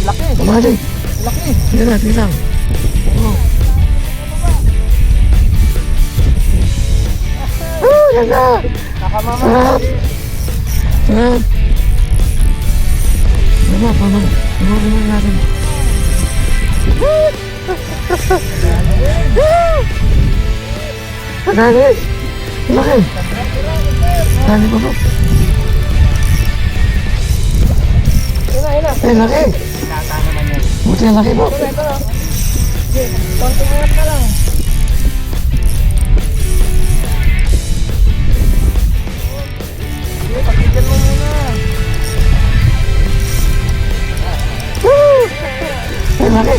Laki. Mamali. Laki. Tingnan na, tingnan. Oh. Oh, ganda! Nakamama. Sarap! Sarap! Diba, pamagin natin. Madali! Laki! Dali pa po. Ina. Eh, laki! Nata naman yan. Buti ang laki po. Ito na. Konting harap na lang. Sige, pakinggan mo muna. Woo! Eh, laki!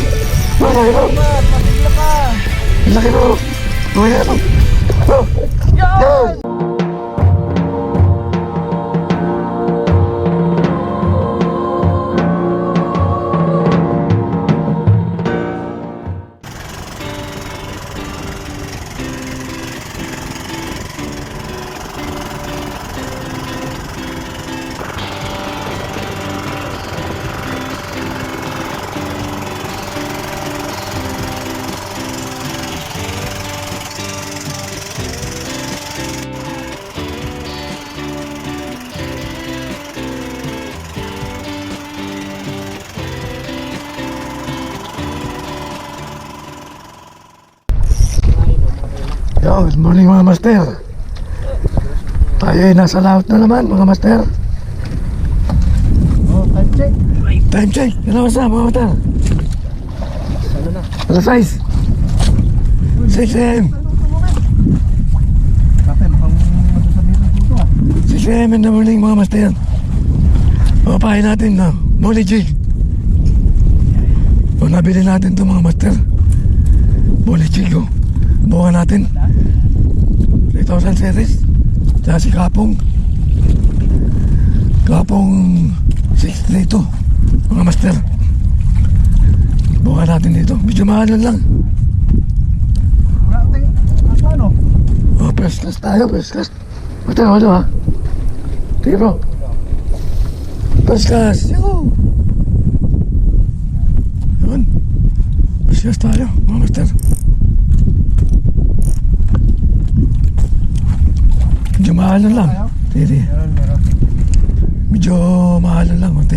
Laki po! Patigla ka. Laki po! Buhay na po! Oh! Yan! Yo, good morning mga master. Tayo ay nasa laut na naman mga master. Oh, time check. Time check. Ano sa mga master? Ano na? Alas 6. 6 a.m. Bakit? Mukhang masasabihin ng puto ah. 6 a.m. in the morning mga master. Papahin natin na Molly Jig. O nabili natin to mga master. Molly Jig o. Buka natin 3,000 series. Tsaka si Kapong 632 mga master. Buka natin dito. Medyo mahalan lang. Wala tayong ano? Oh, first class tayo, first class. Master, ano ha? Sige bro. First class. Yun. First class tayo mga master. Medyo mahalan lang. Sige. Meron. Medyo mahalan lang konti.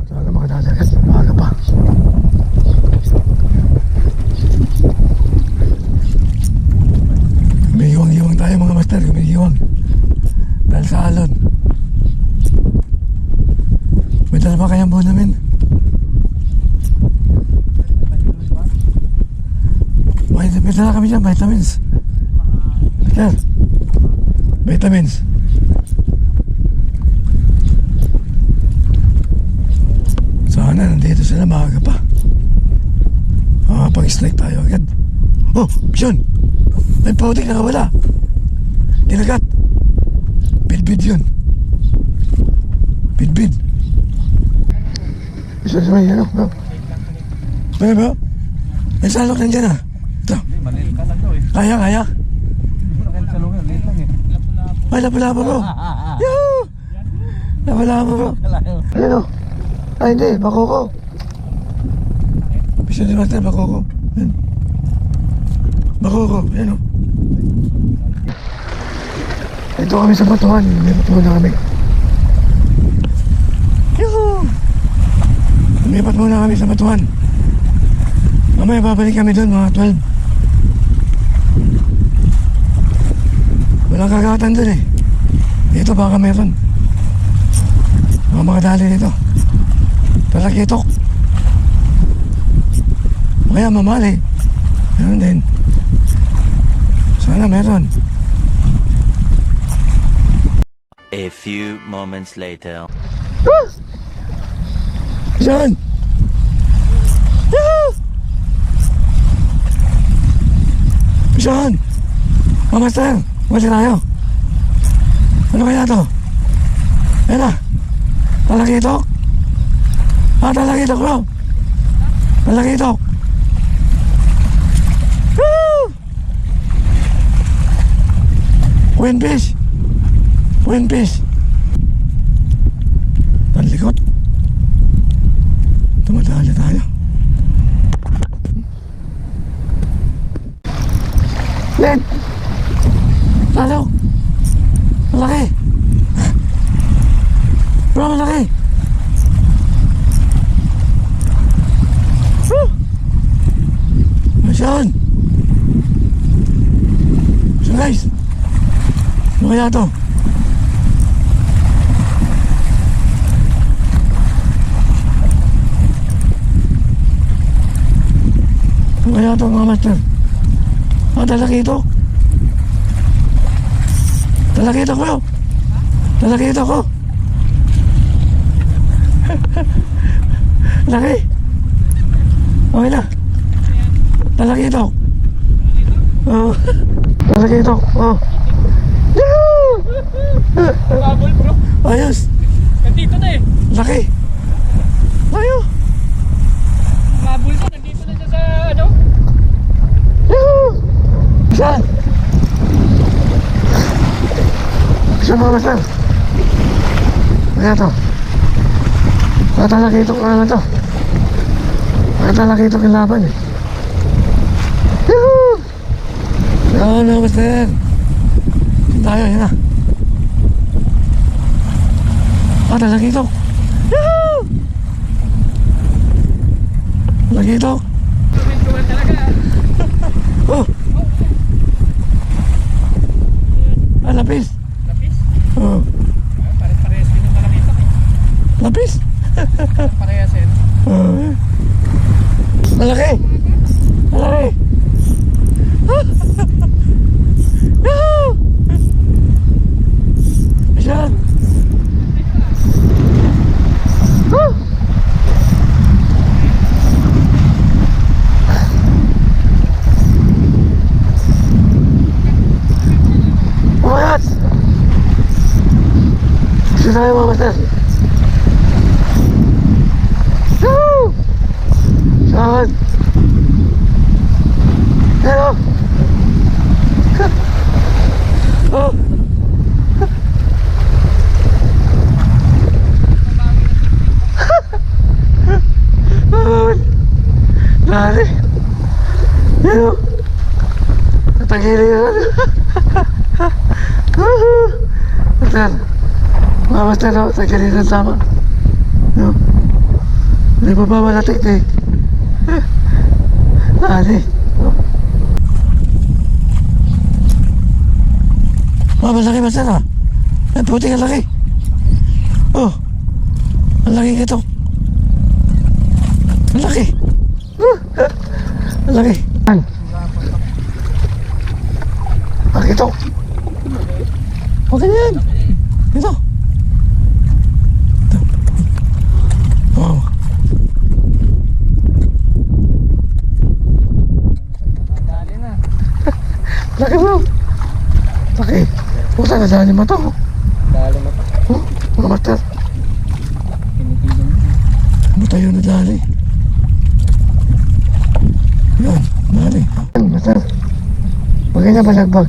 Sana makadalagas. Maaga pa. Gumigiwang-giwang tayo mga master. Gumigiwang. Dahil sa alon. May dala ba kayang buo namin? May dala kami dyan, vitamins. Master. Vitamins. Sana nandito sila maaga pa. Pag-snack tayo agad. Oh, Bishon! May pautik nakawala. Dinagat. Bidbid yun. Bidbid. Bishon sa may ano, bro. May bro? May salok nandiyan ah. Ito. Maliit ka lang daw eh. Kaya. Hindi mo na kayo salungan. Liit lang eh. Ay, lapalapa bro. Yoo! Lapalapa bro. Ano? Ay, hindi. Bakoko. Bishon si Master, bakoko. Yan. Bakoko. Yan o. Ito kami sa batuhan. May batuhan na kami. Yoo! Lumipat muna kami sa batuhan. Mamaya babalik kami doon mga 12. Walang kagatan doon eh. Dito baka meron. Mga dali dito. Talakitok. Kaya mamali. Meron din. Sana meron. A few moments later. Saan? Saan? Oh, Master, mali tayo. Ano kaya to? Ayan na. Talakitok? Talakitok bro. Talakitok. Woo! Queen fish. Bro, malaki. Saan? So guys, ano kaya to? Ano kaya to mga master? Talakito. Talakito ko. Talakito ko. Laki. Okay na. Talakito. Oh. Talakito. Oh. Babol bro. Ayos. Nandito na eh. Laki. Ayo. Babol na. Nandito na siya sa ano. Yuhu. Saan? Saan mga master? Kaya to. Talakito ko na to. Talakito kilaban eh. Yuhu. Saan mga master? Tayo, yun na. Talakito. Yuhu. Talakito. Tuman talaga. Oh. Lapis. Lapis? Oh. Parehas din yung malakita. Lapis. Parehas eh. Oh. Malaki. Malaki. Yuhu. Ayan. Umayat! Gusto tayo mga master. Yuhu! Saan? Pero! Oh! Lari! Pero! Natagili yun! Master! Mga master, no? Tagili na tama. No? Hindi pa ba malatik eh? Lari! No? Malaki master ha? Ang puti ang laki. Oh! Ang laki ito. Ang laki. Ang laki. Ang ito. Huwag ganyan. Ito. Ito. Wow. Dali na. Laki bro. Laki. Puta na dali mo to. Dali mo pa. Oh, mga master. Pinipiling mo. Ano tayo na dali? Yan, dali. Yan, master. Huwag ganyan balagbag.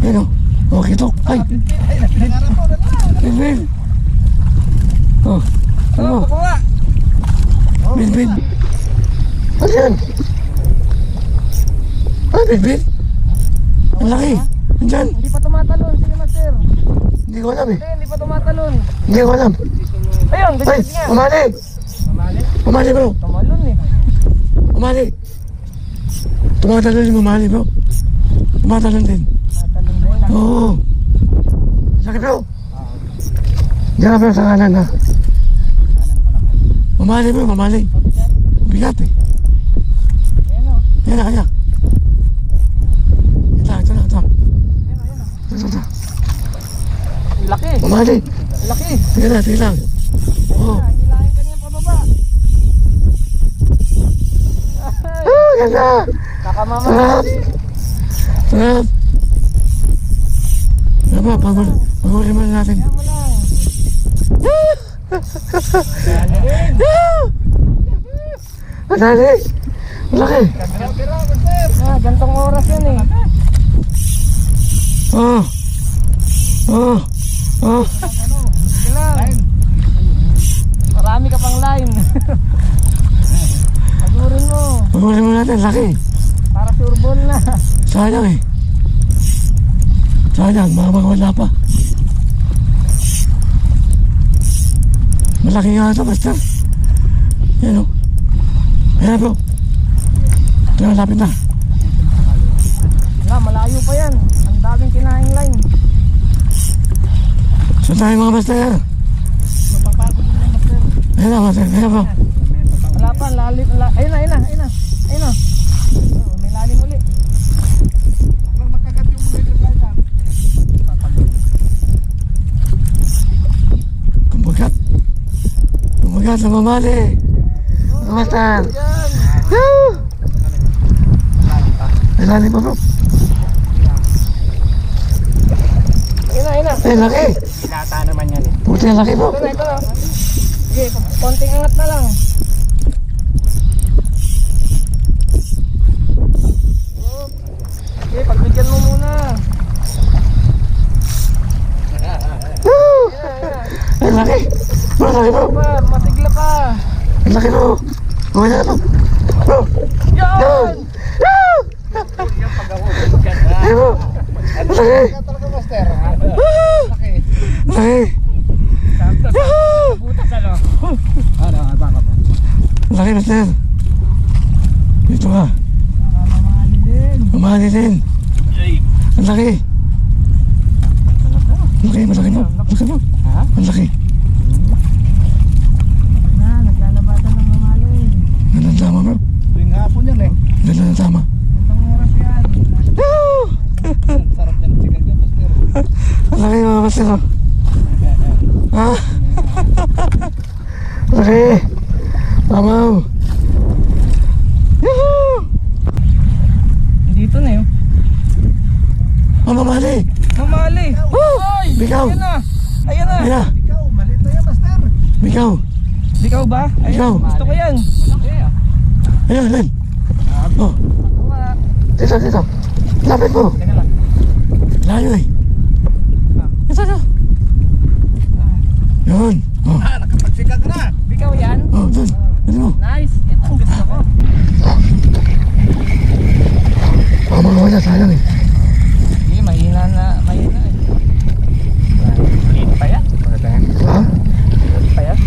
Yan o. Okay to. Ay! Bin. Oh. Ano? Bin. Ano yan? Ay, bin. Ang laki. Andyan. Hindi pa tumatalon. Sige master. Hindi ko alam eh. Hindi pa tumatalon. Hindi ko alam. Ayun, Ay, bisit nga. umali. Mamali? Umali bro. Tumalon eh. Umali. Tumatalon yung umali bro. Tumatalon din. Tumatalon din. Oo. Laki bro. Diyan ka bro sa kanan ha. Umali bro, umali. Bigat eh. Ayun o. Yan na, yan. Ito na. Ito. Laki. Umali. Laki. Sige lang. Oo. Hinilahin ka niya pababa. Ganda. Kakamama. Sarap. Ano ba, panguli mo natin. Kaya mo lang. Dali rin. Madali. Malaki. Biro, master. Gantong oras yun eh. Oh. Sige lang. Marami ka pang line. Pagurin mo. Panguli mo natin, laki. Para sure ball na. Sayang eh. Sayang, baka wala pa. Malaki nga ito, master. Yan o. Ayan po. Lapit na. Wala, malayo pa yan. Ang daming kinaing line. So tayo mga master. Mapapagod din yung master. Ayan na master, ayan po. Wala pa, lalim. Ayun na, ayun na, ayun na. Ayun na. Oh, may lalim uli. Huwag makagat yung middle line lang. Papagod. Kumbagat. Kumbagat na mamali. Mga master. Woo! May lalim pa bro. Ayun na, ayun na. Ay, laki. Ilata naman yan eh. Puti na laki bro. Ito na, ito na. Sige, konting angat na lang. Sige, pagbigyan mo muna. Woo! Ay, laki. Bro, laki bro. Pa, masigla pa. Ay, laki bro. Okay na bro. Bro. Yan! Yan! Woo! Ay bro. Laki. Talaga master. Woo! Laki. Laki. Yahoo! Butas ano? Ano, baka pa. Laki master. Dito ka. Mamamali din. Mamali din. Ang laki. Laki, malaki bro. Malaki bro. Ha? Ang laki. Na, naglalabatan ng mamali. Ganda ng tama bro. Tuwing hapon yan eh. Ganda ng tama. Itong oras yan. Yahoo! Sarap yan ng chicken yan, master. Ang laki mga master. Oh. Ah! Laki! Mamaw! Yahoo! Dito na yun. Mamamali! Mamali! Woo! Ay! Bikaw! Ayan na! Ayan na! Ayan na! Ikaw, malit na yan, master. Bikaw! Ikaw ba? Ayan, Ikaw. gusto ko yan. Malaki ah. Ayan, Len! Oh! Wala. Dito, dito! Lapit mo! Teka lang. Layo eh! Ito, ito! Yun! Oh! Nakapagsikat ka na. Ikaw yan? Oh, dun! Ano mo? Nice. Ito ang gusto ko. Baka makawala, sayang eh! Hindi, mahina na. Mahina eh. Maliit pa yan. Ha? Maliit pa yan.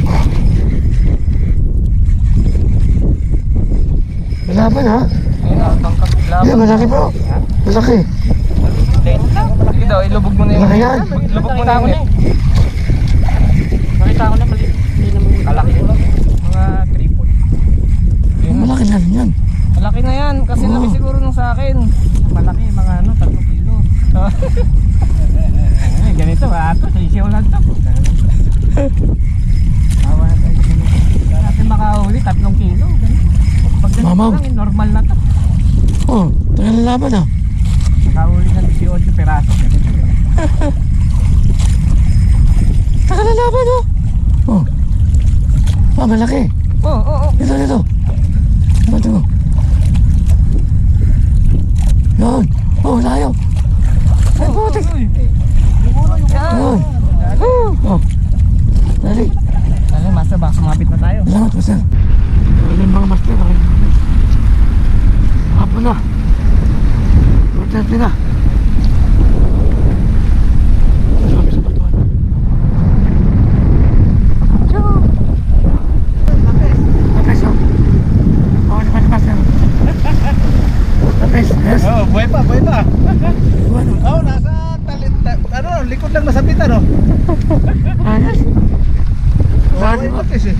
Malaban ha? Ayun na, tangkap. Yan, malaki bro! Malaki! Late lang. Sige daw, ilubog mo na yung... Malaki yan. Ilubog mo na yung... Nakita ko na mali. Hindi naman kalaki ko lang. Mga tripod. Malaki na rin yan! Malaki na yan. Kasi Oo. laki siguro nung sa akin. Malaki, mga ano, 3 kilo. Ganito ba? Ito, sisiyaw lang ito. Tawa na tayo sa ganito. Natin makahuli, 3 kilo. Pag ganito Mamaw. lang, normal na ito. Oh! Tagal na laban ha! Nakahuli ng 18 peraso. Ganito yun. Tagal na laban oh! Oh! Ah, malaki! Oo, oo, oo. Dito, dito! Dito mo! Yun! Oh, layo! Ay, putik! Yun! Oh! Dali! Ano, master, baka sumabit na tayo. Salamat po, sir! Galing mga master, okay? Hapon na! 4:30 na! Sabi sa batuan. Choo! Lapis, oh! Oh, naman, master! Lapis, yes! Oh, buhay pa, buhay pa. Ano? Oh, nasa likod lang masabit ano. Ah, yes! Oh, buhay pa kasi.